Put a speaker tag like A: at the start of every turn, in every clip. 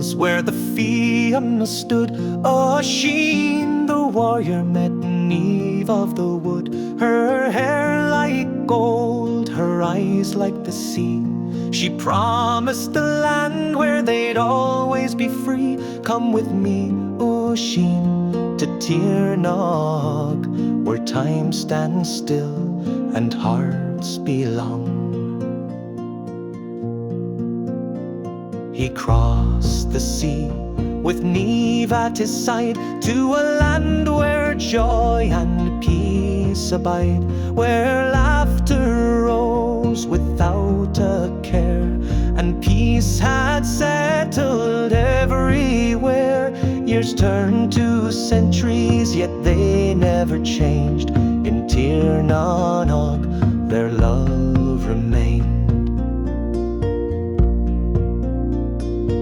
A: hills where the Fianna stood. Oisin, the warrior, met Niamh of the wood. Her hair like gold, her eyes like the sea. She promised the land where they'd always be free. Come with me, Oisin, to Tirnog, where time stands still and hearts belong. He crossed the sea with Niamh at his side, to a land where joy and peace abide, where laughter rose without a care, and peace had settled everywhere. Years turned to centuries, yet they never changed. In Tirnanog their love remained.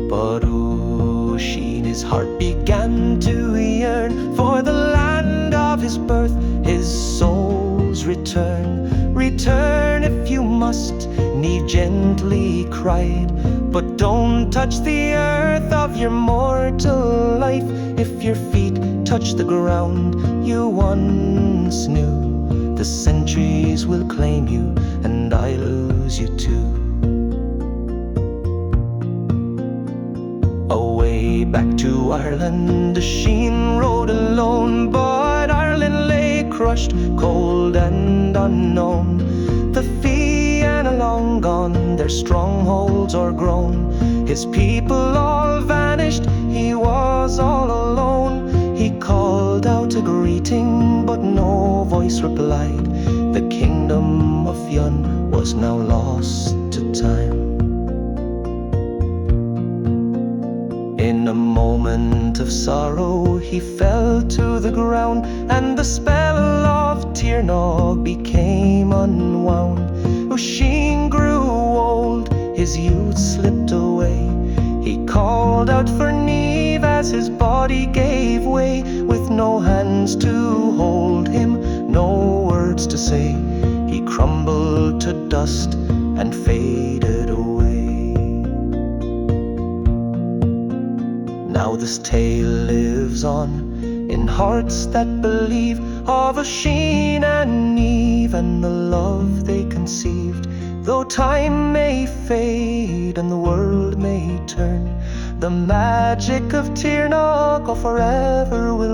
A: But Oisin, his heart began to yearn for the land of his birth, his soul's return. Return if you must, Niamh gently cried, but don't touch the earth of your mortal life. If your feet touch the ground you once knew, the centuries will claim you and I lose you too. Away back to Ireland, Oisin rode alone, but Ireland lay crushed, cold and unknown. The Fianna long gone, their strongholds o'ergrown. His people all vanished, he was all alone. He called out a greeting, but no voice replied. The kingdom of Fionn was now lost to time. In a moment of sorrow he fell to the ground, and the spell of Tirnog became unwound. Oisin grew old, his youth slipped away. He called out for Niamh as his body gave way, with no hands to hold him, no words to say. He crumbled to dust and faded away. Now this tale lives on in hearts that believe of Oisin and Niamh and the love they conceived. Though time may fade and the world may turn, the magic of Tirnog forever will